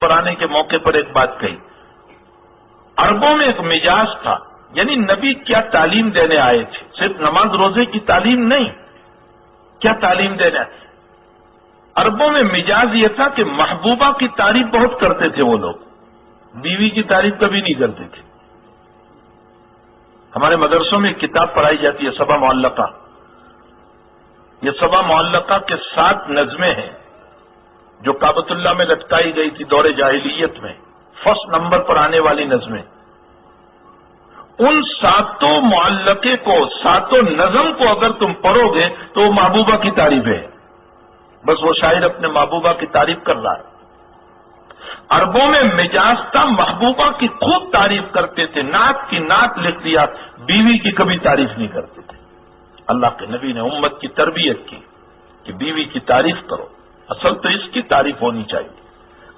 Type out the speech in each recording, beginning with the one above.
پر آنے کے موقع پر ایک بات کہی. عربوں میں ایک مزاج تھا، یعنی نبی کیا تعلیم دینے آئے تھے، صرف نماز روزے کی تعلیم نہیں، کیا تعلیم دینے آئے تھے. عربوں میں مزاج یہ تھا کہ محبوبہ کی تعریف بہت کرتے تھے وہ لوگ، بیوی کی تعریف کبھی نہیں کرتے تھے. ہمارے مدرسوں میں ایک کتاب پڑھائی جاتی ہے سبا معلقہ. یہ سبا معلقہ کے 7 نظمیں ہیں جو کعبۃ اللہ میں لٹکائی گئی تھی دور جاہلیت میں، فرسٹ نمبر پر آنے والی نظمیں. ان 7 معلقے کو، 7 نظم کو اگر تم پڑھو گے تو وہ محبوبہ کی تعریف ہے. بس وہ شاعر اپنے محبوبہ کی تعریف کر رہا ہے. عربوں میں مزاج تھا، محبوبہ کی خوب تعریف کرتے تھے، نعت کی نعت لکھ دیا، بیوی کی کبھی تعریف نہیں کرتے تھے. اللہ کے نبی نے امت کی تربیت کی کہ بیوی کی تعریف کرو، اصل تو اس کی تعریف ہونی چاہیے.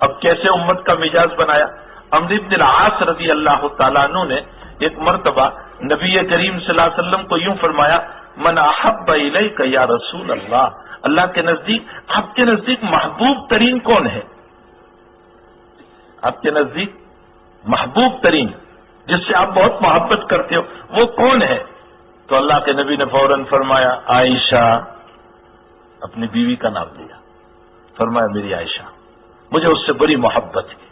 اب کیسے امت کا مزاج بنایا؟ عمرو بن العاص رضی اللہ تعالیٰ عنہ نے ایک مرتبہ نبی کریم صلی اللہ علیہ وسلم کو یوں فرمایا، من احب الیک یا رسول اللہ، اللہ کے نزدیک، آپ کے نزدیک محبوب ترین کون ہے؟ آپ کے نزدیک محبوب ترین، جس سے آپ بہت محبت کرتے ہو، وہ کون ہے؟ تو اللہ کے نبی نے فوراً فرمایا عائشہ، اپنی بیوی کا نام لیا، فرمایا میری عائشہ، مجھے اس سے بڑی محبت ہے.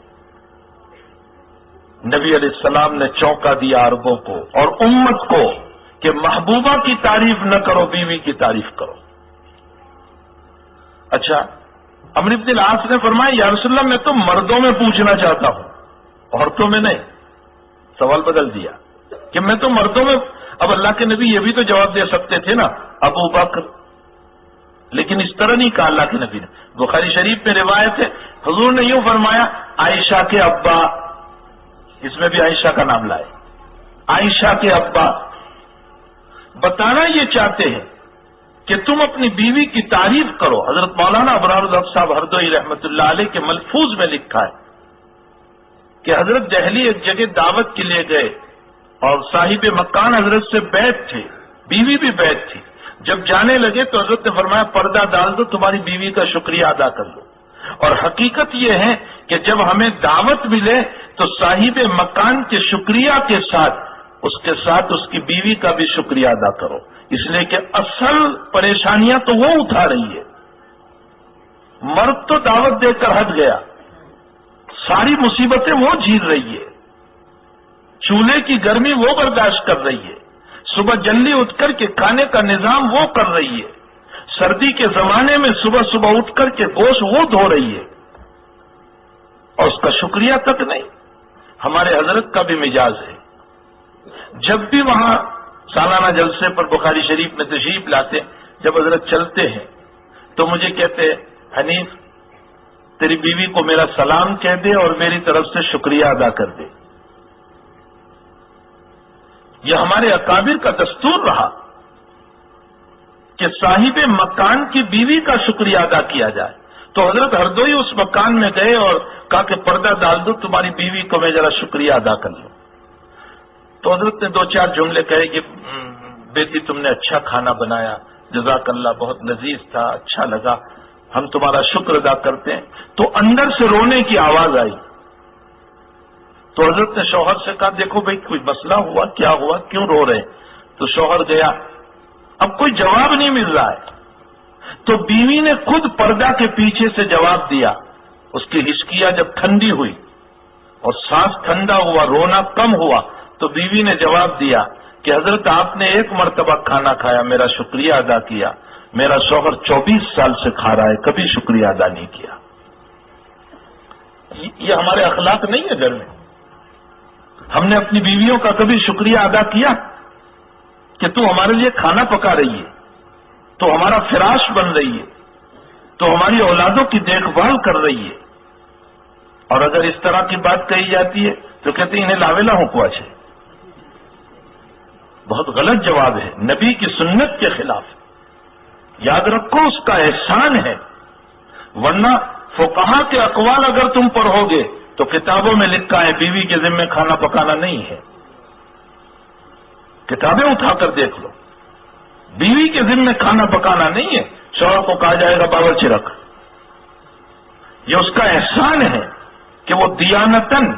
نبی علیہ السلام نے چونکا دیا عربوں کو اور امت کو کہ محبوبہ کی تعریف نہ کرو، بیوی کی تعریف کرو. اچھا، عمرو بن العاص نے فرمایا یا رسول اللہ میں تو مردوں میں پوچھنا چاہتا ہوں، عورتوں میں نہیں. سوال بدل دیا کہ میں تو مردوں میں. اب اللہ کے نبی یہ بھی تو جواب دے سکتے تھے نا، ابو بکر، لیکن اس طرح نہیں کہا اللہ کے نبی نے. بخاری شریف میں روایت ہے حضور نے یوں فرمایا عائشہ کے ابا، اس میں بھی عائشہ کا نام لائے، عائشہ کے ابا. بتانا یہ چاہتے ہیں کہ تم اپنی بیوی کی تعریف کرو. حضرت مولانا ابرار الحق صاحب ہردوئی رحمۃ اللہ علیہ کے ملفوظ میں لکھا ہے کہ حضرت دہلی ایک جگہ دعوت کے لیے گئے اور صاحب مکان حضرت سے بیٹھ تھے، بیوی بھی بیٹھ تھی. جب جانے لگے تو حضرت نے فرمایا پردہ ڈال دو، تمہاری بیوی کا شکریہ ادا کر لو. اور حقیقت یہ ہے کہ جب ہمیں دعوت ملے تو صاحب مکان کے شکریہ کے ساتھ اس کی بیوی کا بھی شکریہ ادا کرو، اس لیے کہ اصل پریشانیاں تو وہ اٹھا رہی ہے. مرد تو دعوت دے کر ہٹ گیا، ساری مصیبتیں وہ جھیل رہی ہے، چولہے کی گرمی وہ برداشت کر رہی ہے، صبح جلدی اٹھ کر کے کھانے کا نظام وہ کر رہی ہے، سردی کے زمانے میں صبح صبح اٹھ کر کے گوشت وہ دھو رہی ہے، اور اس کا شکریہ تک نہیں. ہمارے حضرت کا بھی مزاج ہے، جب بھی وہاں سالانہ جلسے پر بخاری شریف میں تشریف لاتے، جب حضرت چلتے ہیں تو مجھے کہتے حنیف تیری بیوی کو میرا سلام کہہ دے اور میری طرف سے شکریہ ادا کر دے. یہ ہمارے اکابر کا دستور رہا کہ صاحب مکان کی بیوی کا شکریہ ادا کیا جائے. تو حضرت ہردوئی اس مکان میں گئے اور کہا کہ پردہ ڈال دو، تمہاری بیوی کو میں ذرا شکریہ ادا کر لوں. تو حضرت نے 2-4 جملے کہے کہ بیٹی تم نے اچھا کھانا بنایا، جزاک اللہ، بہت لذیذ تھا، اچھا لگا، ہم تمہارا شکر ادا کرتے ہیں. تو اندر سے رونے کی آواز آئی. تو حضرت نے شوہر سے کہا دیکھو بھائی کوئی مسئلہ ہوا، کیا ہوا، کیوں رو رہے؟ تو شوہر گیا، اب کوئی جواب نہیں مل رہا ہے. تو بیوی نے خود پردہ کے پیچھے سے جواب دیا. اس کی ہچکیاں جب ٹھنڈی ہوئی اور سانس ٹھنڈا ہوا، رونا کم ہوا، تو بیوی نے جواب دیا کہ حضرت آپ نے 1 مرتبہ کھانا کھایا، میرا شکریہ ادا کیا، میرا شوہر 24 سال سے کھا رہا ہے، کبھی شکریہ ادا نہیں کیا. یہ ہمارے اخلاق نہیں ہے گھر میں. ہم نے اپنی بیویوں کا کبھی شکریہ ادا کیا کہ تو ہمارے لیے کھانا پکا رہی ہے، تو ہمارا فراش بن رہی ہے، تو ہماری اولادوں کی دیکھ بھال کر رہی ہے. اور اگر اس طرح کی بات کہی جاتی ہے تو کہتے ہیں انہیں لاویلا ہوں کو ہے. بہت غلط جواب ہے، نبی کی سنت کے خلاف. یاد رکھو اس کا احسان ہے، ورنہ فقہا کے اقوال اگر تم پڑھو گے تو کتابوں میں لکھا ہے بیوی کے ذمہ کھانا پکانا نہیں ہے. کتابیں اٹھا کر دیکھ لو، بیوی کے ذمہ کھانا پکانا نہیں ہے. شوہر کو کہا جائے گا باورچی رکھ. یہ اس کا احسان ہے کہ وہ دیانتن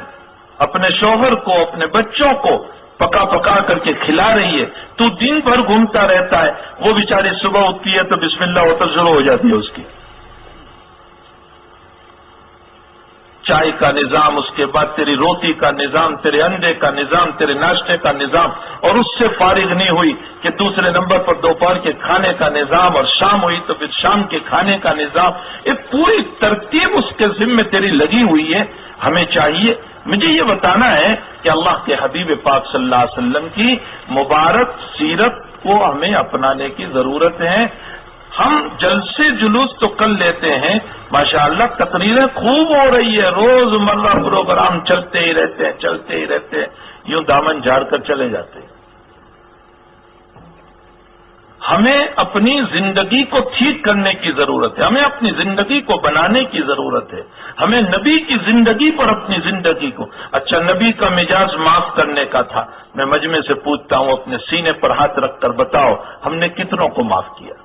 اپنے شوہر کو اپنے بچوں کو پکا پکا کر کے کھلا رہی ہے، تو دن بھر گھومتا رہتا ہے، وہ بیچاری صبح اٹھتی ہے تو بسم اللہ ہوتا شروع ہو جاتی ہے اس کی، چائے کا نظام، اس کے بعد تیری روٹی کا نظام، تیرے انڈے کا نظام، تیرے ناشتے کا نظام، اور اس سے فارغ نہیں ہوئی کہ دوسرے نمبر پر دوپہر کے کھانے کا نظام، اور شام ہوئی تو پھر شام کے کھانے کا نظام، ایک پوری ترتیب اس کے ذمے تیری لگی ہوئی ہے۔ ہمیں چاہیے، مجھے یہ بتانا ہے کہ اللہ کے حبیب پاک صلی اللہ علیہ وسلم کی مبارک سیرت کو ہمیں اپنانے کی ضرورت ہے۔ ہم جلسے جلوس تو کر لیتے ہیں، ماشاءاللہ تقریریں خوب ہو رہی ہے، روز مرہ پروگرام چلتے ہی رہتے ہیں، یوں دامن جھاڑ کر چلے جاتے ہیں۔ ہمیں اپنی زندگی کو ٹھیک کرنے کی ضرورت ہے، ہمیں اپنی زندگی کو بنانے کی ضرورت ہے، ہمیں نبی کی زندگی پر اپنی زندگی کو، اچھا نبی کا مزاج معاف کرنے کا تھا، میں مجمع سے پوچھتا ہوں اپنے سینے پر ہاتھ رکھ کر بتاؤ ہم نے کتنوں کو معاف کیا؟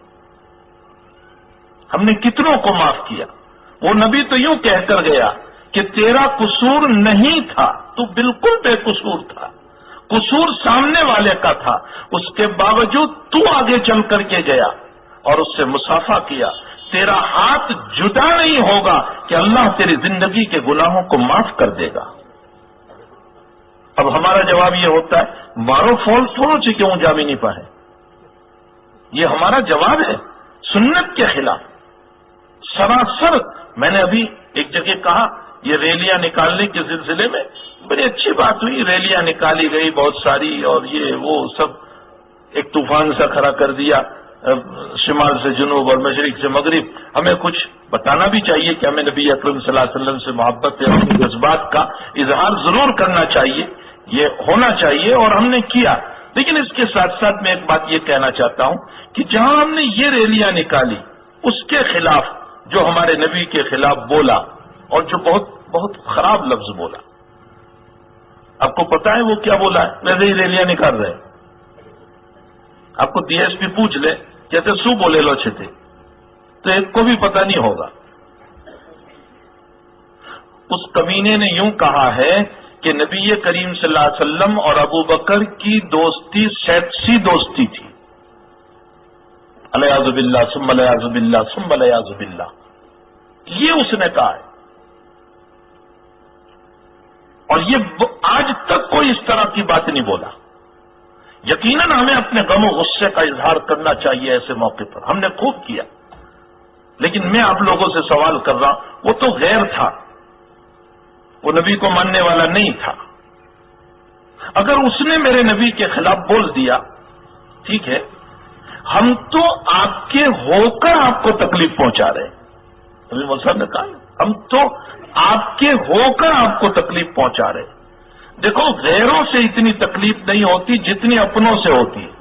ہم نے کتنوں کو معاف کیا؟ وہ نبی تو یوں کہہ کر گیا کہ تیرا قصور نہیں تھا، تو بالکل بے قصور تھا، قصور سامنے والے کا تھا، اس کے باوجود تو آگے چل کر کے گیا اور اس سے مصافحہ کیا، تیرا ہاتھ جدا نہیں ہوگا کہ اللہ تیری زندگی کے گناہوں کو معاف کر دے گا۔ اب ہمارا جواب یہ ہوتا ہے مارو فول تھوڑو سے کیوں جامی نہیں پائے، یہ ہمارا جواب ہے سنت کے خلاف سراسر۔ میں نے ابھی ایک جگہ کہا یہ ریلیاں نکالنے کے سلسلے میں بڑی اچھی بات ہوئی، ریلیاں نکالی گئی بہت ساری، اور یہ وہ سب ایک طوفان سا کھڑا کر دیا، شمال سے جنوب اور مشرق سے مغرب۔ ہمیں کچھ بتانا بھی چاہیے کہ ہمیں نبی اکرم صلی اللہ علیہ وسلم سے محبت ہے، اپنے جذبات کا اظہار ضرور کرنا چاہیے، یہ ہونا چاہیے، اور ہم نے کیا۔ لیکن اس کے ساتھ ساتھ میں ایک بات یہ کہنا چاہتا ہوں کہ جہاں ہم نے یہ ریلیاں نکالی اس کے خلاف جو ہمارے نبی کے خلاف بولا اور جو بہت بہت خراب لفظ بولا، آپ کو پتا ہے وہ کیا بولا ہے؟ ویسے ہی ریلیاں نکال رہے ہیں، آپ کو ڈی ایس پی پوچھ لے کہتے سو بولے لو چھے تھے تو ایک کو بھی پتا نہیں ہوگا۔ اس کمینے نے یوں کہا ہے کہ نبی کریم صلی اللہ علیہ وسلم اور ابو بکر کی دوستی سیکسی دوستی تھی، الیاذ باللہ ثم الیاذ باللہ ثم الیاذ باللہ، یہ اس نے کہا ہے۔ اور یہ آج تک کوئی اس طرح کی بات نہیں بولا۔ یقیناً ہمیں اپنے غم و غصے کا اظہار کرنا چاہیے ایسے موقع پر، ہم نے خوب کیا، لیکن میں آپ لوگوں سے سوال کر رہا ہوں، وہ تو غیر تھا، وہ نبی کو ماننے والا نہیں تھا۔ اگر اس نے میرے نبی کے خلاف بول دیا ٹھیک ہے، ہم تو آپ کے ہو کر آپ کو تکلیف پہنچا رہے ہیں، نبی محمد صاحب نے کہا ہم تو آپ کے ہو کر آپ کو تکلیف پہنچا رہے ہیں۔ دیکھو غیروں سے اتنی تکلیف نہیں ہوتی جتنی اپنوں سے ہوتی ہے۔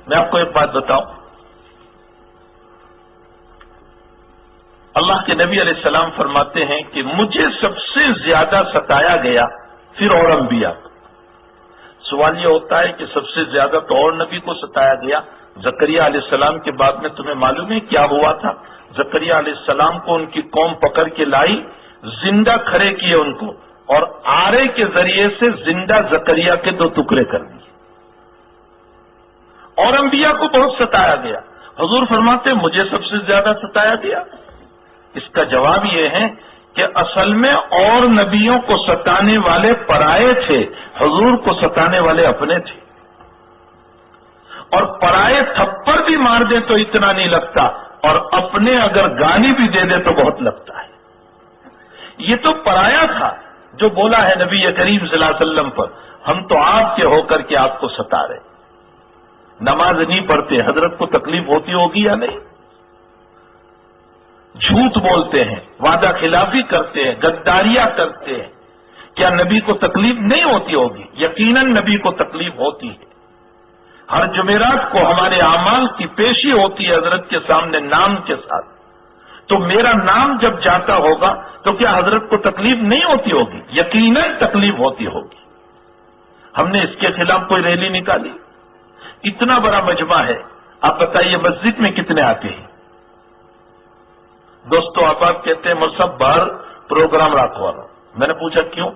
میں آپ کو ایک بات بتاؤں، اللہ کے نبی علیہ السلام فرماتے ہیں کہ مجھے سب سے زیادہ ستایا گیا پھر اور انبیاء کو۔ سوال یہ ہوتا ہے کہ سب سے زیادہ تو اور نبی کو ستایا گیا، زکریا علیہ السلام کے بعد میں تمہیں معلوم ہے کیا ہوا تھا؟ زکریا علیہ السلام کو ان کی قوم پکڑ کے لائی، زندہ کھڑے کیے ان کو، اور آرے کے ذریعے سے زندہ زکریا کے 2 ٹکڑے کر دیے۔ اور انبیاء کو بہت ستایا گیا، حضور فرماتے مجھے سب سے زیادہ ستایا گیا۔ اس کا جواب یہ ہے کہ اصل میں اور نبیوں کو ستانے والے پرائے تھے، حضور کو ستانے والے اپنے تھے۔ اور پرائے تھپڑ بھی مار دے تو اتنا نہیں لگتا، اور اپنے اگر گالی بھی دے دے تو بہت لگتا ہے۔ یہ تو پرایا تھا جو بولا ہے نبی کریم صلی اللہ علیہ وسلم پر، ہم تو آپ کے ہو کر کے آپ کو ستا رہے، نماز نہیں پڑھتے، حضرت کو تکلیف ہوتی ہوگی یا نہیں؟ جھوٹ بولتے ہیں، وعدہ خلافی کرتے ہیں، غداریاں کرتے ہیں، کیا نبی کو تکلیف نہیں ہوتی ہوگی؟ یقیناً نبی کو تکلیف ہوتی ہے۔ ہر جمعرات کو ہمارے اعمال کی پیشی ہوتی ہے حضرت کے سامنے نام کے ساتھ، تو میرا نام جب جاتا ہوگا تو کیا حضرت کو تکلیف نہیں ہوتی ہوگی؟ یقیناً تکلیف ہوتی ہوگی۔ ہم نے اس کے خلاف کوئی ریلی نکالی؟ اتنا بڑا مجمع ہے، آپ بتائیے مسجد میں کتنے آتے ہیں؟ دوستو آپ کہتے ہیں مصحف باہر پروگرام رکھوانا. میں نے پوچھا کیوں؟